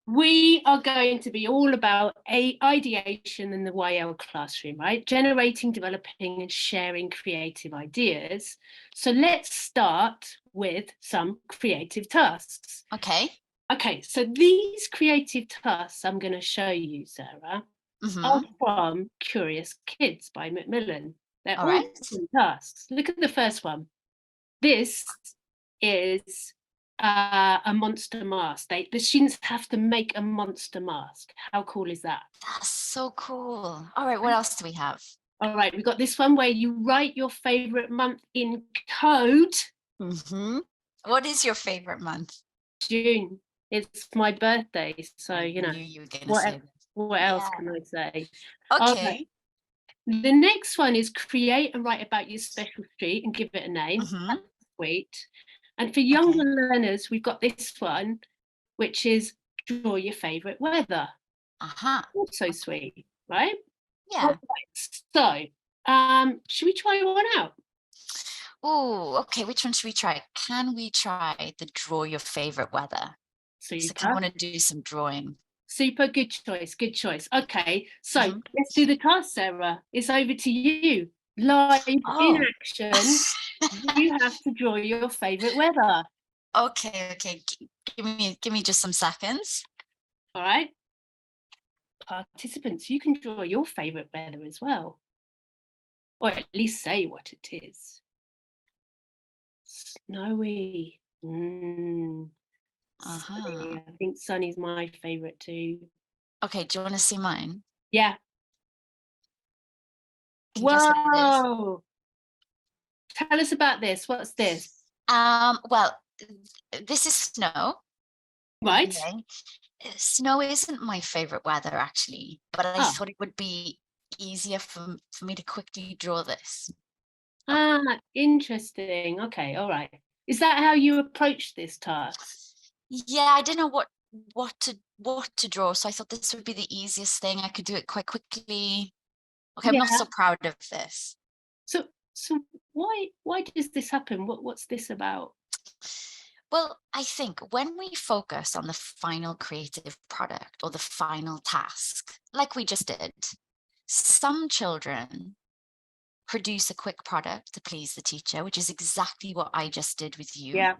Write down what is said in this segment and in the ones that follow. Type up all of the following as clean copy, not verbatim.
We are going to be all about ideation in the YL classroom, right? Generating, developing, and sharing creative ideas. So let's start with some creative tasks. Okay. Okay, so these creative tasks I'm going to show you, Sarah, are Mm-hmm. from Curious Kids by Macmillan. They're All all right. different tasks. Look at the first one. This is a monster mask. The students have to make a monster mask. How cool is that? That's so cool. All right, what else do we have? All right, we've got this one where you write your favorite month in code. Mm-hmm. What is your favorite month? June. It's my birthday, so I knew you were going to what say this. what else Yeah. can I say? All right. Okay. The next one is create and write about your special street and give it a name. Mm-hmm. That's sweet. And for younger Okay. learners, we've got this one, which is draw your favorite weather. Uh-huh. Also sweet, right? All Yeah. right. So, should we try one out? Oh, okay. Which one should we try? Can we try the draw your favorite weather? Because I kind of Super. want to do some drawing. Super. Good choice. Good choice. Okay. So Mm-hmm. let's do the task, Sarah. It's over to you. Live in Oh. action. You have to draw your favorite weather. Okay, okay. Give me just some seconds. All right. Participants, you can draw your favorite weather as well, or at least say what it is. Snowy. Uh-huh. Sunny. I think sunny's my favorite too. Okay, do you want to see mine? Yeah. Can you guess what it is? Whoa. Tell us about this. What's this? Well, this is snow. Right. Okay. Snow isn't my favorite weather actually, but I Oh. thought it would be easier for me to quickly draw this. Interesting. Okay. All right. Is that how you approach this task? Yeah, I didn't know what to draw, so I thought this would be the easiest thing. I could do it quite quickly. Okay, I'm not Yeah. so proud of this. So why does this happen? What's this about? Well, I think when we focus on the final creative product or the final task, like we just did, some children produce a quick product to please the teacher, which is exactly what I just did with you. Yeah.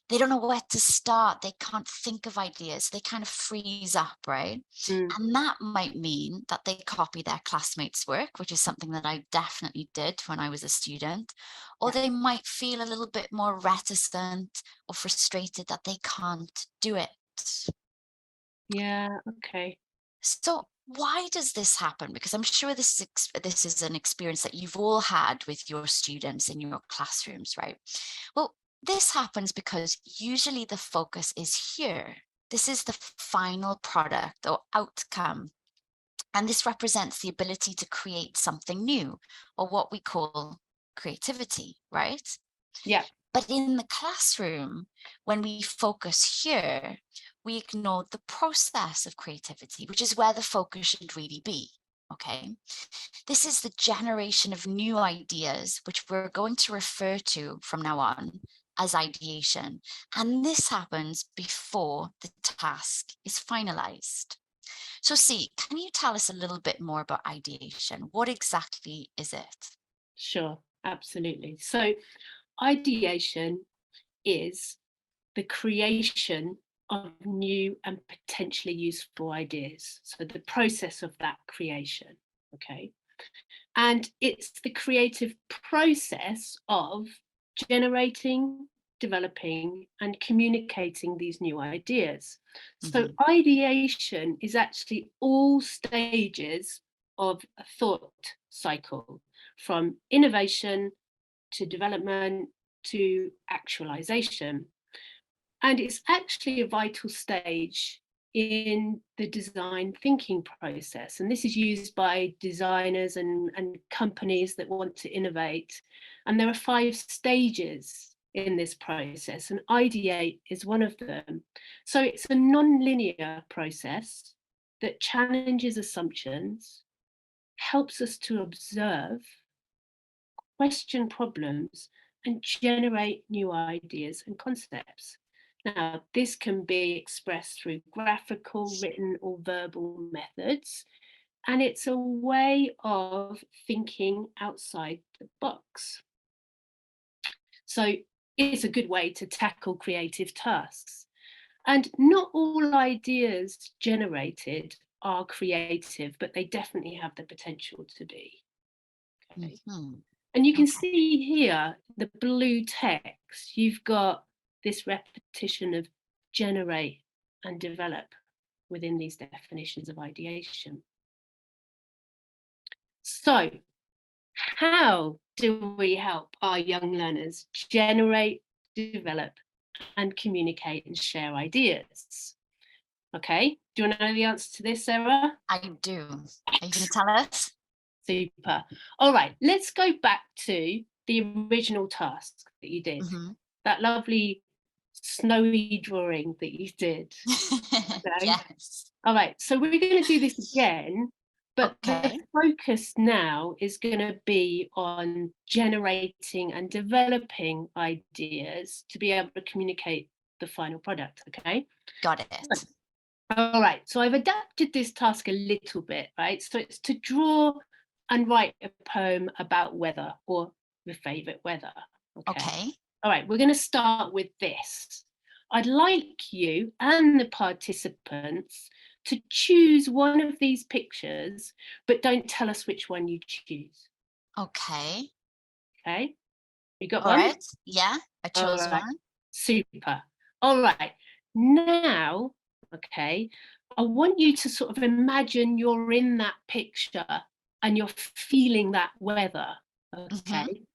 They don't know where to start. They can't think of ideas. They kind of freeze up, right? Mm, And that might mean that they copy their classmates' work, which is something that I definitely did when I was a student. Or yeah. they might feel a little bit more reticent or frustrated that they can't do it. Yeah. Okay. So why does this happen? Because I'm sure this is an experience that you've all had with your students in your classrooms, right? Well, this happens because usually the focus is here. This is the final product or outcome. And this represents the ability to create something new, or what we call creativity, right? Yeah. But in the classroom, when we focus here, we ignore the process of creativity, which is where the focus should really be. Okay. This is the generation of new ideas, which we're going to refer to from now on as ideation. And this happens before the task is finalized. So, see, can you tell us a little bit more about ideation? What exactly is it? Sure. Absolutely. So ideation is the creation of new and potentially useful ideas. So the process of that creation. Okay. And it's the creative process of generating, developing, and communicating these new ideas. So, Mhm. ideation is actually all stages of a thought cycle, from innovation to development to actualization. And it's actually a vital stage in the design thinking process. And this is used by designers and companies that want to innovate. And there are 5 stages in this process, and ideate is one of them. So it's a non-linear process that challenges assumptions, helps us to observe, question problems, and generate new ideas and concepts. Now, this can be expressed through graphical, written, or verbal methods, and it's a way of thinking outside the box. So it's a good way to tackle creative tasks. And not all ideas generated are creative, but they definitely have the potential to be. Okay. Mhm. And you can Okay. see here the blue text, you've got this repetition of generate and develop within these definitions of ideation. So, how do we help our young learners generate, develop, and communicate and share ideas? Okay, do you want to know the answer to this, Sarah? I do. Are you going to tell us? Super. All right, let's go back to the original task that you did. Mhm. That lovely snowy drawing that you did. Okay. Yes. All right, so we're going to do this again, but the Okay. focus now is going to be on generating and developing ideas to be able to communicate the final product. Okay. Got it. All right, so I've adapted this task a little bit, right? So it's to draw and write a poem about weather or your favorite weather. Okay. All right, we're going to start with this. I'd like you and the participants to choose one of these pictures, but don't tell us which one you choose. Okay. Okay, you got All one? right. Yeah, I All chose right, one. super. All right, now, okay, I want you to sort of imagine you're in that picture and you're feeling that weather. Okay. Mhm.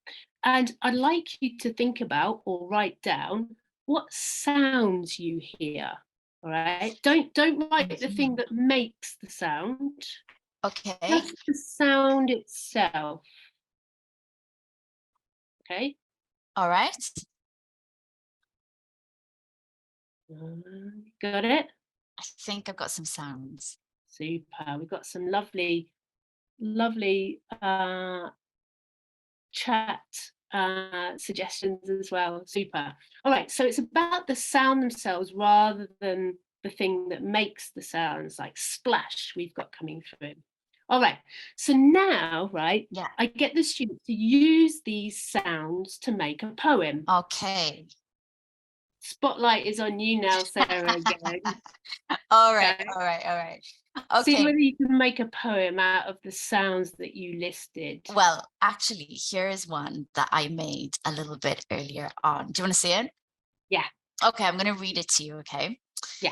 And I'd like you to think about or write down what sounds you hear. All right. Don't write the thing Mhm. that makes the sound, Okay. just the sound itself. Okay. All right. Got it? I think I've got some sounds. Super. We've got some lovely chat suggestions as well. Super. All right, so it's about the sound themselves rather than the thing that makes the sounds, like splash we've got coming through. All right, so now, right, Yeah. I get the students to use these sounds to make a poem. Okay. Spotlight is on you now, Sarah, again. All right. Okay. All right. All right. See Okay. whether you can make a poem out of the sounds that you listed. Well, actually, here is one that I made a little bit earlier on. Do you want to see it? Yeah, Okay, I'm going to read it to you. Okay. yeah.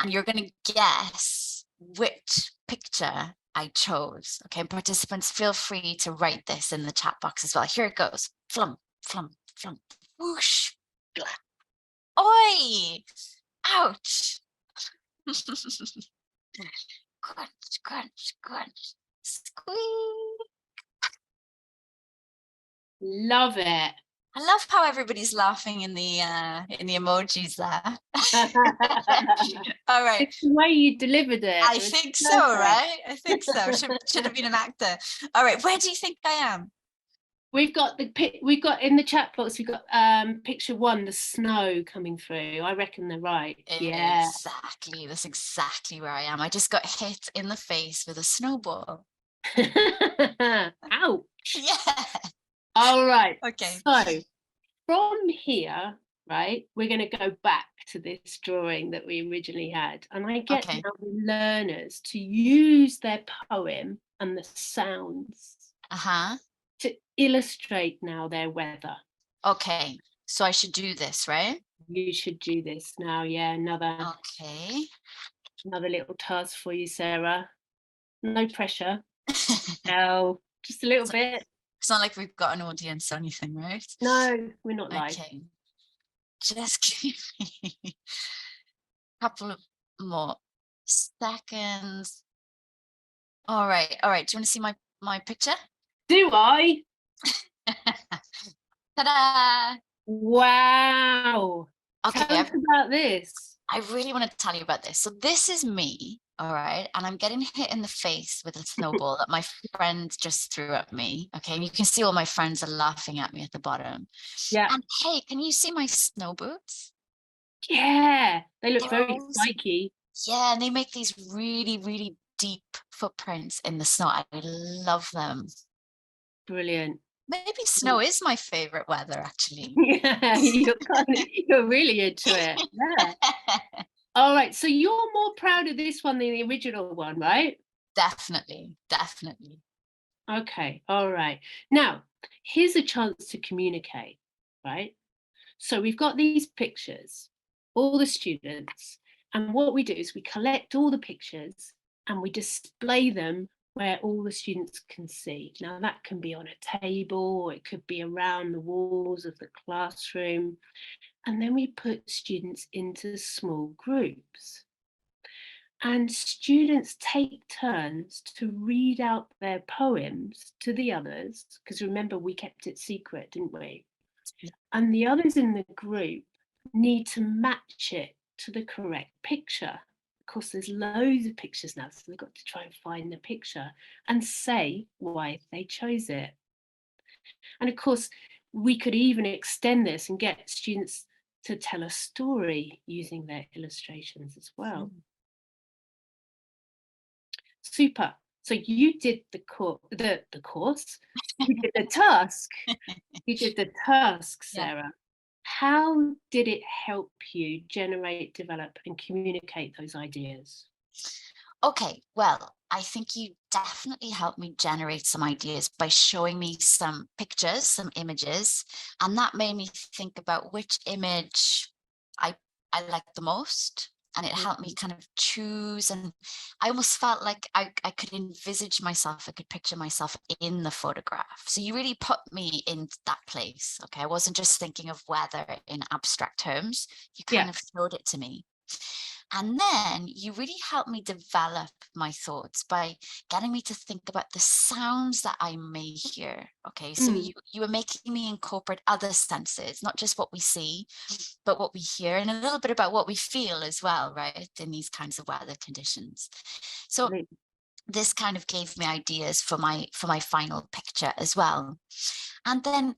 And you're going to guess which picture I chose. Okay, participants, feel free to write this in the chat box as well. Here it goes. Flum, flum, flum, whoosh, blah. Oi! Ouch! Crunch, crunch, crunch, squeak. Love it. I love how everybody's laughing in the emojis there. All right. It's the way you delivered it. I It was think so, perfect. right? I think so. Should have been an actor. All right, where do you think I am? We've got we've got in the chat box, we've got picture one, the snow coming through. I reckon they're right. Yeah. Exactly. That's exactly where I am. I just got hit in the face with a snowball. Ouch. Yeah. All right. Okay. So from here, right, we're going to go back to this drawing that we originally had. And I get Okay. now the learners to use their poem and the sounds Uh-huh. to illustrate now their weather. Okay. So I should do this, right? You should do this now. Yeah, Okay. another little task for you, Sarah. No pressure. No, just a little bit. It's not like we've got an audience or anything, right? No, we're not live. Okay. Just give me a couple of more seconds. All right. All right. Do you want to see my picture? Do I? Ta-da! Wow. Okay, Tell us about this. I really want to tell you about this. So this is me, all right, and I'm getting hit in the face with a snowball that my friend just threw at me. Okay, and you can see all my friends are laughing at me at the bottom. Yeah. And hey, can you see my snow boots? Yeah, they look They're very always, spiky. yeah, and they make these really, really deep footprints in the snow. I love them. Brilliant. Maybe snow is my favorite weather, actually. Yeah, you're really into it. Yeah. All right, so you're more proud of this one than the original one, right? Definitely, definitely. Okay, all right. Now, here's a chance to communicate, right? So we've got these pictures, all the students, and what we do is we collect all the pictures and we display them where all the students can see. Now, that can be on a table, or it could be around the walls of the classroom. And then we put students into small groups. And students take turns to read out their poems to the others, because remember, we kept it secret, didn't we? And the others in the group need to match it to the correct picture. Of course, there's loads of pictures now, so they've got to try and find the picture and say why they chose it. And of course, we could even extend this and get students to tell a story using their illustrations as well. Mm. Super. So you did the course, you did the task. You did the task, Yeah. Sarah. How did it help you generate, develop, and communicate those ideas? Okay, well, I think you definitely helped me generate some ideas by showing me some pictures, some images, and that made me think about which image I I liked the most. And it helped me Mhm. kind of choose, and I almost felt like I could envisage myself, I could picture myself in the photograph. So you really put me in that place. Okay. I wasn't just thinking of weather in abstract terms. You Yeah, kind of showed it to me. And then you really helped me develop my thoughts by getting me to think about the sounds that I may hear. Okay, so mm, you were making me incorporate other senses, not just what we see, but what we hear, and a little bit about what we feel as well, right? In these kinds of weather conditions. So brilliant. this kind of gave me ideas for my final picture as well. And then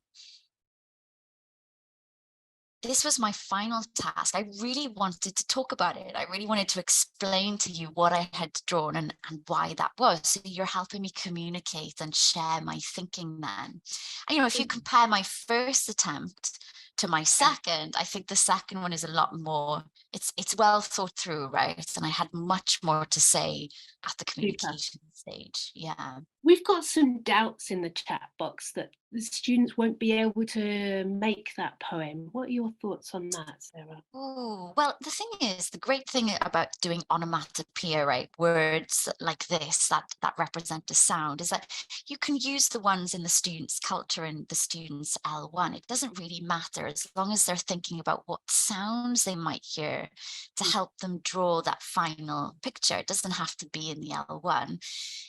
this was my final task. I really wanted to talk about it. I really wanted to explain to you what I had drawn and why that was. So you're helping me communicate and share my thinking then. And, if you compare my first attempt to my Yeah, second, I think the second one is a lot more, it's well thought through, right? And I had much more to say at the super. communication stage. Yeah. We've got some doubts in the chat box that the students won't be able to make that poem. What are your thoughts on that, Sarah? Oh, well, the thing is, the great thing about doing onomatopoeia, right, words like this that represent a sound, is that you can use the ones in the student's culture and the student's L1. It doesn't really matter as long as they're thinking about what sounds they might hear to Mm, help them draw that final picture. It doesn't have to be in the L1.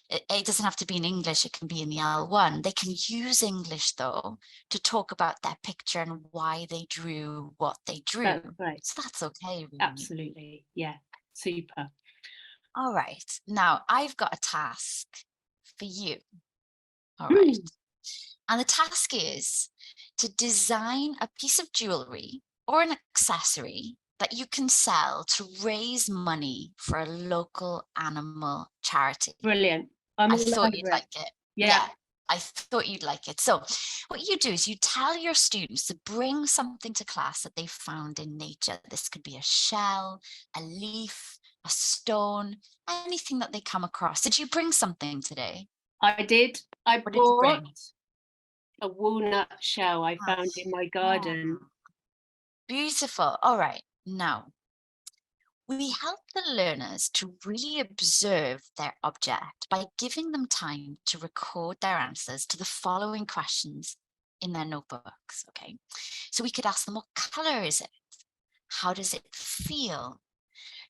It doesn't have to be in English, it can be in the L1. They can use English, though, to talk about their picture and why they drew what they drew. that's right. So that's okay, really. Absolutely. Yeah, super. All right. Now I've got a task for you. All right. Mm, And the task is to design a piece of jewelry or an accessory that you can sell to raise money for a local animal charity. brilliant. I'm I all thought you'd over it. like it. Yeah, Yeah, I thought you'd like it. So what you do is you tell your students to bring something to class that they found in nature. This could be a shell, a leaf, a stone, anything that they come across. Did you bring something today? I did. I What did you bought bring? a walnut shell I Ah, found in my oh, garden. beautiful. All right. Now, we help the learners to really observe their object by giving them time to record their answers to the following questions in their notebooks. Okay, so we could ask them, what color is it? How does it feel?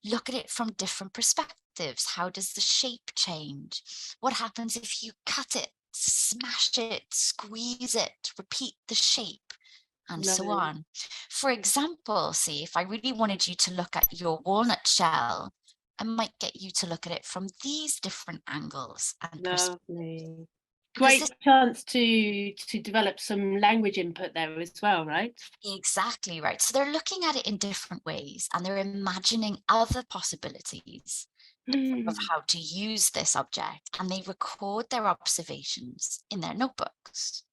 Look at it from different perspectives. How does the shape change? What happens if you cut it, smash it, squeeze it, repeat the shape, and so Lovely, on. For example, see, if I really wanted you to look at your walnut shell, I might get you to look at it from these different angles and perspectives. lovely. Great chance to develop some language input there as well, right? Exactly right. So they're looking at it in different ways and they're imagining other possibilities of how to use this object, and they record their observations in their notebooks.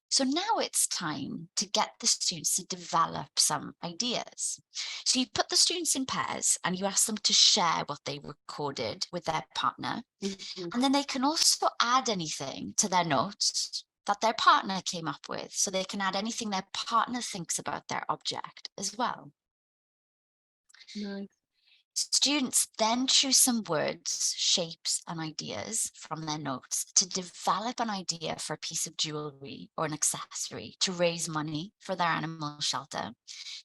So now it's time to get the students to develop some ideas. So you put the students in pairs and you ask them to share what they recorded with their partner. Mhm. And then they can also add anything to their notes that their partner came up with. So they can add anything their partner thinks about their object as well. Nice. Students then choose some words, shapes, and ideas from their notes to develop an idea for a piece of jewelry or an accessory to raise money for their animal shelter.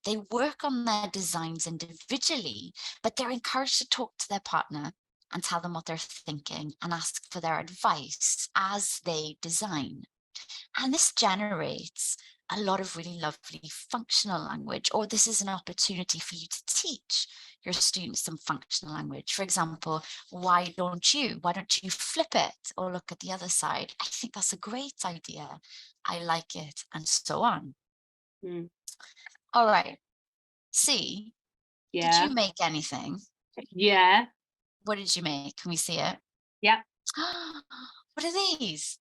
They work on their designs individually, but they're encouraged to talk to their partner and tell them what they're thinking and ask for their advice as they design. And this generates a lot of really lovely functional language, or this is an opportunity for you to teach your students some functional language. For example, why don't you flip it or look at the other side? I think that's a great idea. I like it, and so on. Mm. All right. See, did Yeah. you make anything? Yeah. What did you make? Can we see it? Yeah. What are these?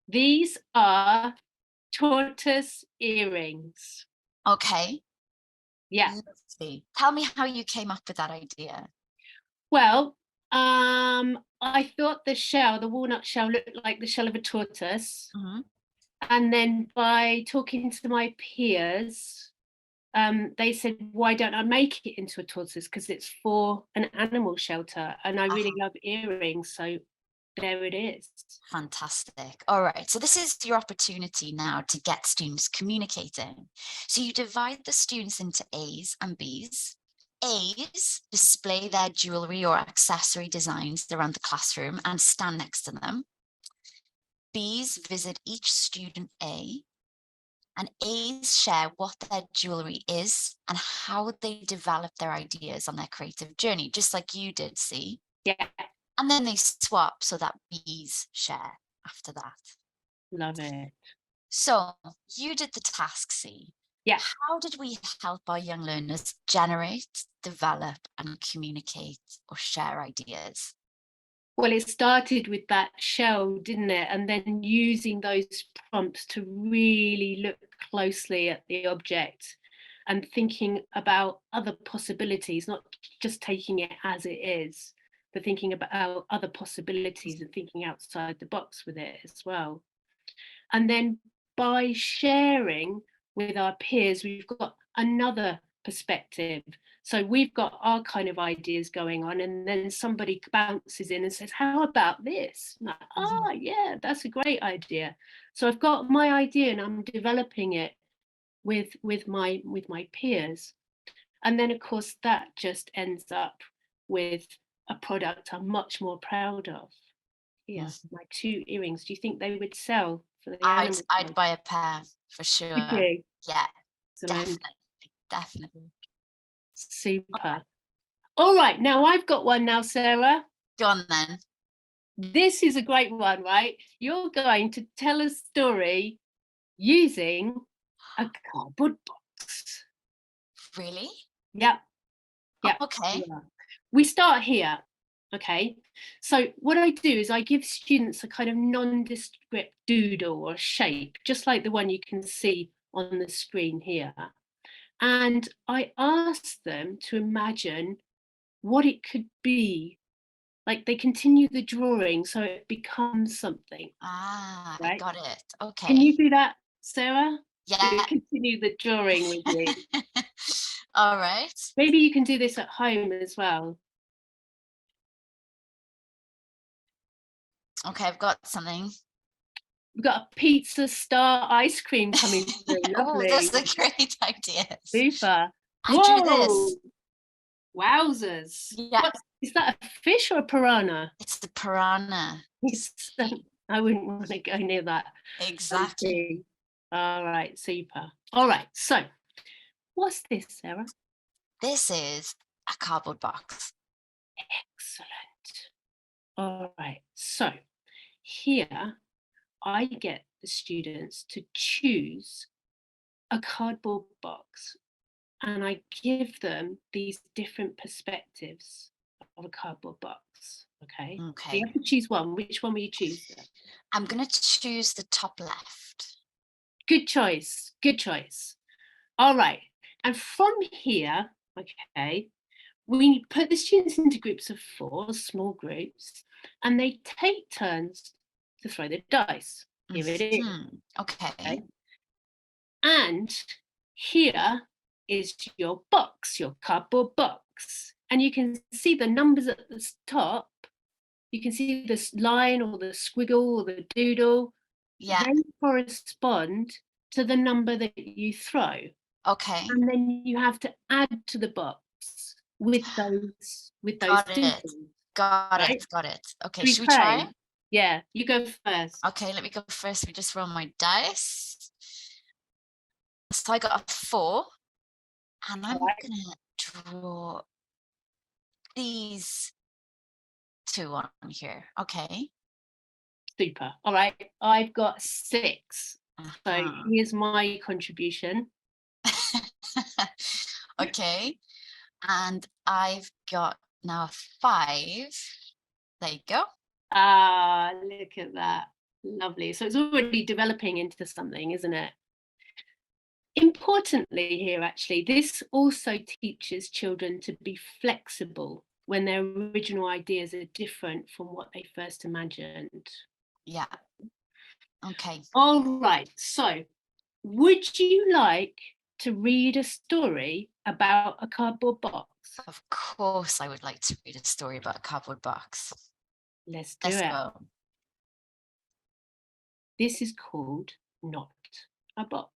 These are tortoise earrings. Okay. Yeah. Let's see. Tell me how you came up with that idea. Well, I thought the walnut shell looked like the shell of a tortoise. Mhm. And then by talking to my peers, they said, why don't I make it into a tortoise? Because it's for an animal shelter. And I really love earrings. So there it is. Fantastic. All right. So this is your opportunity now to get students communicating. So you divide the students into A's and B's. A's display their jewelry or accessory designs around the classroom and stand next to them. B's visit each student A, and A's share what their jewelry is and how they develop their ideas on their creative journey, just like you did, see? Yeah. And then they swap so that B's share after that. Love it. So you did the task, C. Yeah. How did we help our young learners generate, develop, and communicate or share ideas? Well, it started with that shell, didn't it? And then using those prompts to really look closely at the object and thinking about other possibilities, not just taking it as it is, but thinking about other possibilities and thinking outside the box with it as well. And then by sharing with our peers, we've got another perspective. So we've got our kind of ideas going on, and then somebody bounces in and says, how about this? I'm like, yeah, that's a great idea. So I've got my idea and I'm developing it with my peers. And then of course that just ends up with a product I'm much more proud of. Here, my 2 earrings. Do you think they would sell for the animal I'd shelter? buy a pair for sure. Okay, Yeah, excellent. definitely. Super. All right, now I've got one now, Sarah. Go on then. This is a great one, right? You're going to tell a story using a cardboard box. Really? Yep, yep. Okay. Yeah. We start here. Okay, so what I do is I give students a kind of nondescript doodle or shape, just like the one you can see on the screen here. And I ask them to imagine what it could be. Like they continue the drawing so it becomes something, I right? got it. Can Okay. you do that, Sarah? Yeah. Continue the drawing with me. All right. Maybe you can do this at home as well. Okay, I've got something. We've got a pizza star ice cream coming through. Oh, those Lovely. are great ideas. Super. I drew Whoa. this. Wowzers. Yeah, What is that, a fish or a piranha? it's the piranha. It's, I wouldn't want to go near that. Exactly. Okay. All right, super. All right, so what's this, Sarah? This is a cardboard box. Excellent. All right, so here I get the students to choose a cardboard box, and I give them these different perspectives of a cardboard box. Okay. So Okay. you have to choose one. Which one will you choose? I'm going to choose the top left. Good choice. Good choice. All right. And from here, okay, we put the students into groups of 4, small groups, and they take turns to throw the dice. Here it is. Okay. Okay. And here is your box, your cardboard box. And you can see the numbers at the top. You can see this line or the squiggle or the doodle. Yeah. They correspond to the number that you throw. Okay. And then you have to add to the box with those Got it. doodles. Got Right? it. Got it. Okay. We Should we play? try? Yeah, you go first. Okay, let me go first. We just roll my dice. So I got a 4. And I'm Right. gonna draw these 2 on here. Okay. Super. All right. I've got 6. So Uh-huh. here's my contribution. Okay. And I've got now 5. There you go. Ah, look at that. Lovely. So it's already developing into something, isn't it? Importantly here, actually, this also teaches children to be flexible when their original ideas are different from what they first imagined. Yeah. Okay. All right. So would you like to read a story about a cardboard box? Of course, I would like to read a story about a cardboard box. Let's do Let's it. go. This is called Not a Box.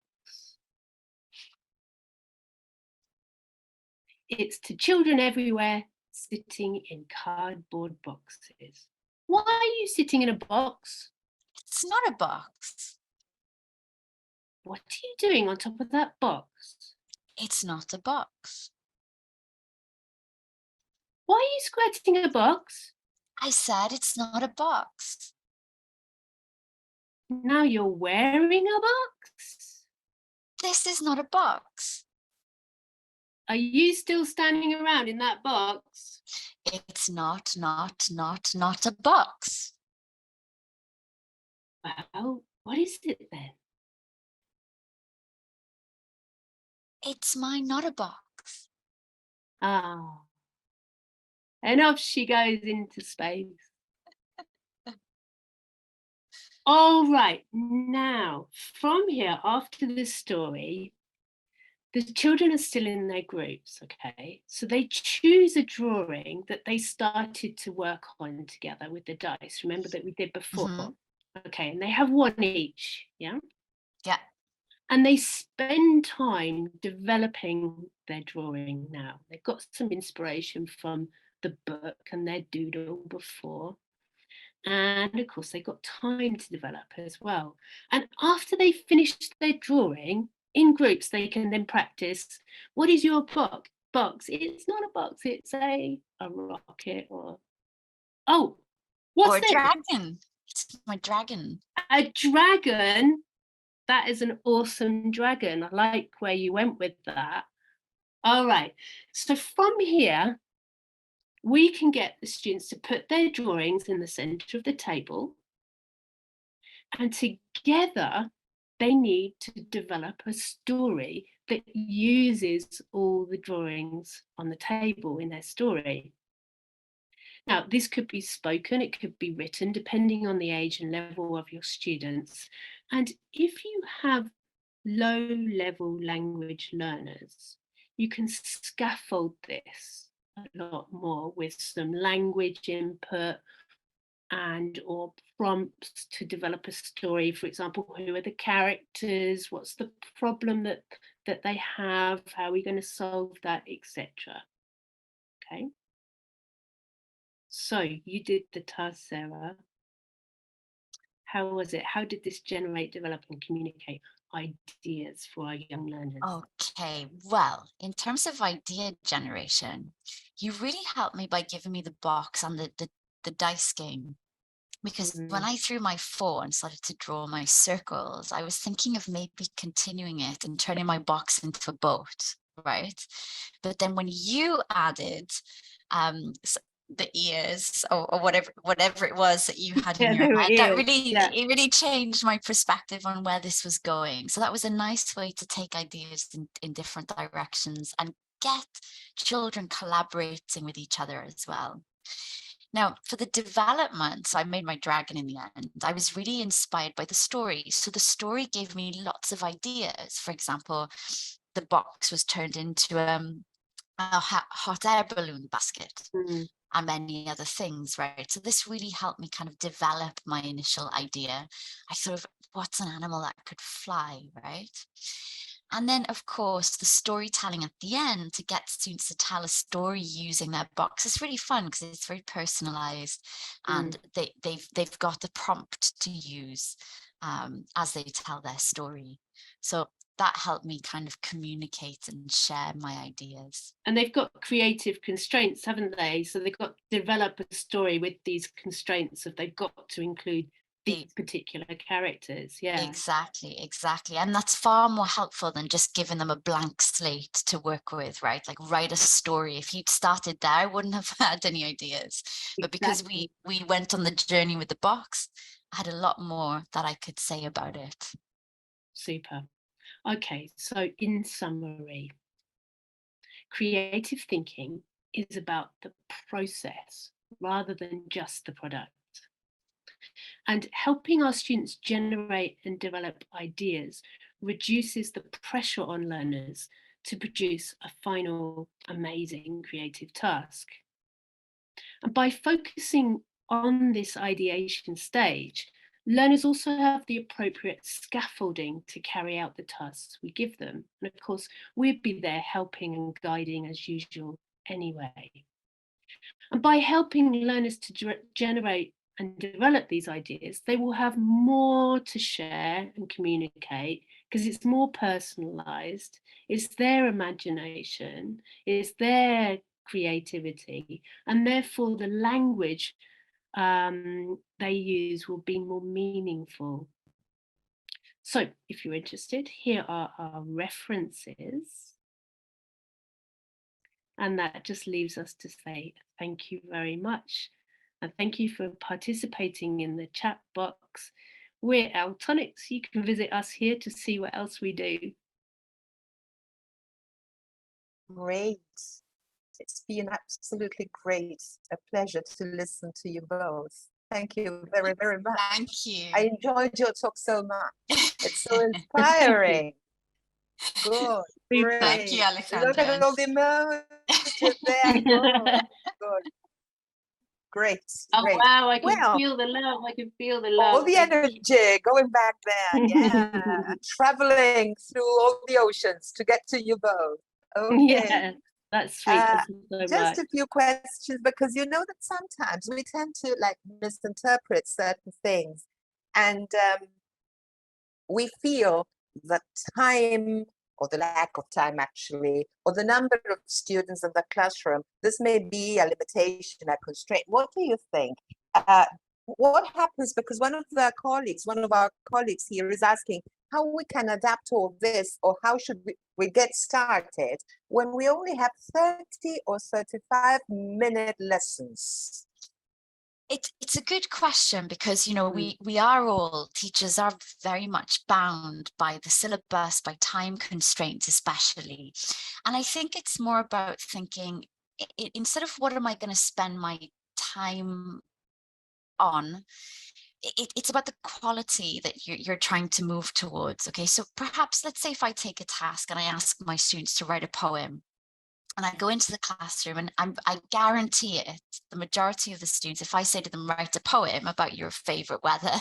It's to children everywhere sitting in cardboard boxes. Why are you sitting in a box? It's not a box. What are you doing on top of that box? It's not a box. Why are you squirting a box? I said it's not a box. Now you're wearing a box? This is not a box. Are you still standing around in that box? It's not a box. Well, what is it then? It's my not a box. Ah, and off she goes into space. All right, now from here, after this story, the children are still in their groups, okay? So they choose a drawing that they started to work on together with the dice. Remember that we did before? Okay, and they have one each, yeah? Yeah. And they spend time developing their drawing now. They've got some inspiration from the book and their doodle before. And of course, they got time to develop as well. And after they finished their drawing in groups, they can then practice. What is your box? It's not a box, it's a rocket or, oh, Or what's a this? dragon. It's my dragon. A dragon. That is an awesome dragon. I like where you went with that. All right. So from here, we can get the students to put their drawings in the center of the table. And together, they need to develop a story that uses all the drawings on the table in their story. Now, this could be spoken, it could be written, depending on the age and level of your students. And if you have low level language learners, you can scaffold this a lot more with some language input and or prompts to develop a story. For example, who are the characters, what's the problem that they have, how are we going to solve that, etc. Okay, so you did the task, Sarah. How was it? How did this generate, develop and communicate ideas for our young learners? Okay, well, in terms of idea generation, you really helped me by giving me the box and the dice game. Because when I threw my 4 and started to draw my circles, I was thinking of maybe continuing it and turning my box into a boat, right? But then when you added the ears or whatever it was that you had in Yeah, your there head, it that is. really Yeah. it really changed my perspective on where this was going. So that was a nice way to take ideas in different directions and get children collaborating with each other as well. Now, for the development, so I made my dragon in the end. I was really inspired by the story. So the story gave me lots of ideas. For example, the box was turned into a hot air balloon basket Mm. and many other things, right? So this really helped me kind of develop my initial idea. I thought of what's an animal that could fly, right? And then, of course, the storytelling at the end to get students to tell a story using their box is really fun because it's very personalized, and they've got the prompt to use as they tell their story. So that helped me kind of communicate and share my ideas. And they've got creative constraints, haven't they? So they've got to develop a story with these constraints of they've got to include They these particular characters. Yeah, Exactly. And that's far more helpful than just giving them a blank slate to work with, right? Like write a story. If you'd started there, I wouldn't have had any ideas. But because exactly. we went on the journey with the box, I had a lot more that I could say about it. Super. Okay, so in summary, creative thinking is about the process rather than just the product. And helping our students generate and develop ideas reduces the pressure on learners to produce a final, amazing creative task. And by focusing on this ideation stage, learners also have the appropriate scaffolding to carry out the tasks we give them. And of course, we'd be there helping and guiding as usual anyway. And by helping learners to generate and develop these ideas, they will have more to share and communicate because it's more personalized, it's their imagination, it's their creativity, and therefore the language they use will be more meaningful. So, if you're interested, here are our references. And that just leaves us to say thank you very much. And thank you for participating in the chat box. We're Altonics. You can visit us here to see what else we do. Great. It's been absolutely great. A pleasure to listen to you both. Thank you very, very much. Thank you. I enjoyed your talk so much. It's so inspiring. Good. Great. Thank you, Alejandra. Look at all the emojis there. Good. Great. Oh, Great. wow, I can Well, feel the love. I can feel the love. all the energy going back there. Yeah. Traveling through all the oceans to get to you both. Okay. Yeah, that's sweet. Thank you so Just much. a few questions, because you know that sometimes we tend to like misinterpret certain things, and we feel that time, or the lack of time actually, or the number of students in the classroom, this may be a limitation, a constraint. What do you think? What happens, because one of our colleagues here is asking how we can adapt all this, or how should we get started when we only have 30 or 35-minute lessons? It's a good question, because we are all, teachers are very much bound by the syllabus, by time constraints especially, and I think it's more about thinking instead of what am I going to spend my time on, it's about the quality that you're trying to move towards. Okay, so perhaps let's say if I take a task and I ask my students to write a poem, and I go into the classroom, and I guarantee it, the majority of the students, if I say to them, write a poem about your favorite weather,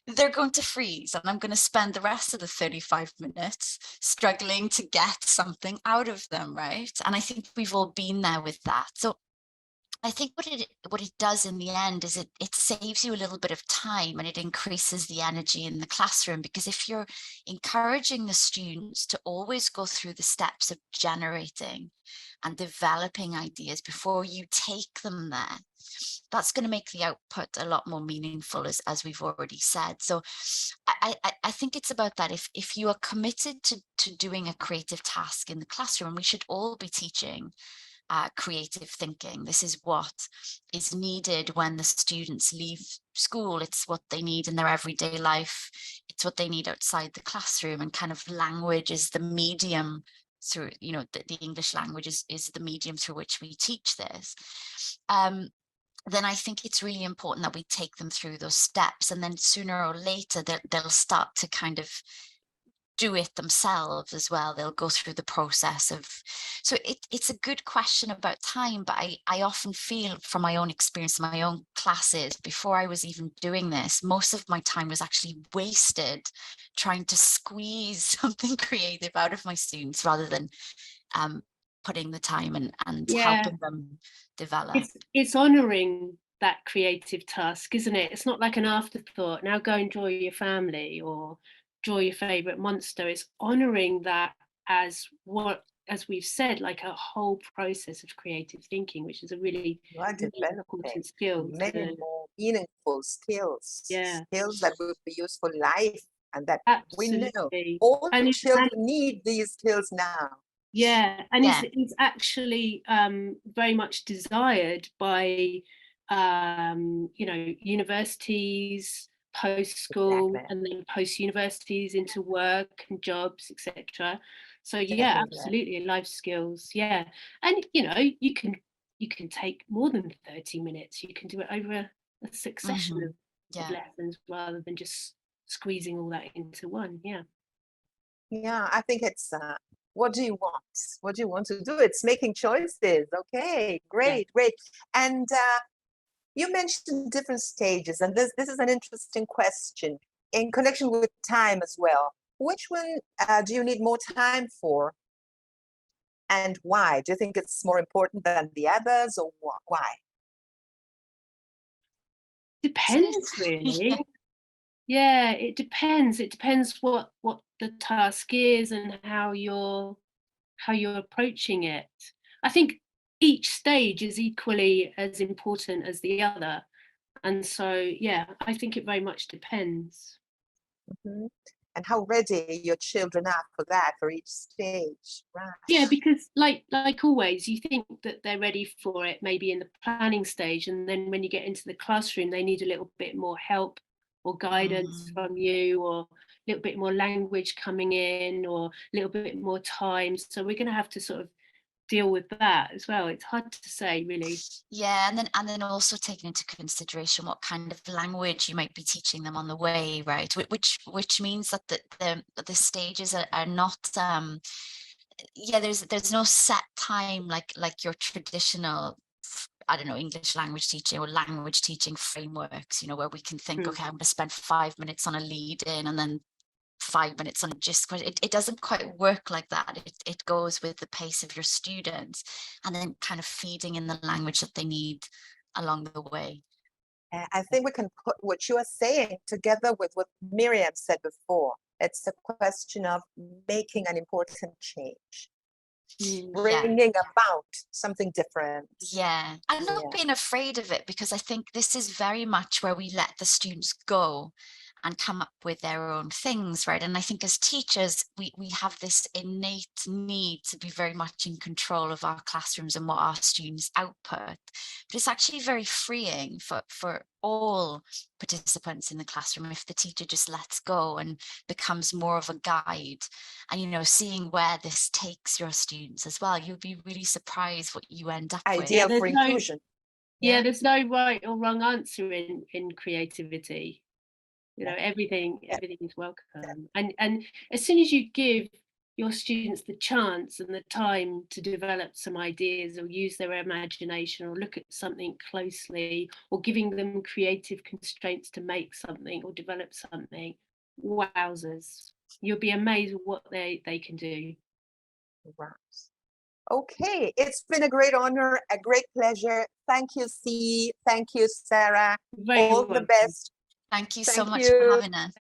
they're going to freeze, and I'm going to spend the rest of the 35 minutes struggling to get something out of them, right? And I think we've all been there with that. So I think what it does in the end is it saves you a little bit of time, and it increases the energy in the classroom, because if you're encouraging the students to always go through the steps of generating and developing ideas before you take them there, that's going to make the output a lot more meaningful, as we've already said. So I think it's about that. If you are committed to doing a creative task in the classroom, we should all be teaching creative thinking. This is what is needed when the students leave school. It's what they need in their everyday life. It's what they need outside the classroom, and kind of language is the medium through, the English language is the medium through which we teach this. Then I think it's really important that we take them through those steps, and then sooner or later they'll start to kind of do it themselves as well. They'll go through the process of, so it's a good question about time, but I often feel from my own experience in my own classes, before I was even doing this, most of my time was actually wasted trying to squeeze something creative out of my students, rather than putting the time and Yeah, helping them develop. it's honoring that creative task, isn't it? It's not like an afterthought. Now go and draw your family or draw your favorite monster. It's honoring that as we've said, like a whole process of creative thinking, which is a really, You are really developing important skill many to, more meaningful skills, yeah, skills that will be used for life, and that we know absolutely. all And children need these skills now. yeah, and Yeah. it's actually very much desired by universities, post school, Exactly. and then post universities into work and jobs, etc. So yeah, Definitely. absolutely, life skills. Yeah, and you can take more than 30 minutes. You can do it over a succession Mhm. of Yeah. lessons rather than just squeezing all that into one. Yeah. Yeah, I think it's what do you want? What do you want to do? It's making choices. Okay, Yeah. great, great. And you mentioned different stages, and this is an interesting question in connection with time as well. Which one do you need more time for, and why? Do you think it's more important than the others, or why? Depends really. Yeah, it depends. It depends what the task is and how you're approaching it. I think each stage is equally as important as the other. And so, yeah, I think it very much depends. Mhm. And how ready your children are for that, for each stage, right? Yeah, because like always, you think that they're ready for it maybe in the planning stage, and then when you get into the classroom, they need a little bit more help or guidance Mhm. from you, or a little bit more language coming in, or a little bit more time. So we're going to have to sort of deal with that as well. It's hard to say, really. Yeah, and then also taking into consideration what kind of language you might be teaching them on the way, right? Which means that the stages are not yeah, there's no set time like your traditional, I don't know, English language teaching or language teaching frameworks, where we can think, Mm. okay, I'm going to spend 5 minutes on a lead in, and then 5 minutes on a gist question. It doesn't quite work like that. It goes with the pace of your students, and then kind of feeding in the language that they need along the way. I think we can put what you are saying together with what Miriam said before. It's a question of making an important change, Mm. Yeah. bringing about something different. Yeah, and not Yeah. being afraid of it, because I think this is very much where we let the students go and come up with their own things, right? And I think as teachers, we have this innate need to be very much in control of our classrooms and what our students output. But it's actually very freeing for all participants in the classroom if the teacher just lets go and becomes more of a guide. And seeing where this takes your students as well, you'll be really surprised what you end up with. Yeah, Ideal for inclusion. yeah, there's no right or wrong answer in creativity. Everything Yeah. is welcome. And as soon as you give your students the chance and the time to develop some ideas or use their imagination or look at something closely, or giving them creative constraints to make something or develop something, wowzers, you'll be amazed at what they can do. Right. Okay, it's been a great honor, a great pleasure. Thank you, C. Thank you, Sarah. Very All the welcome. best. Thank you so Thank much for you. having us.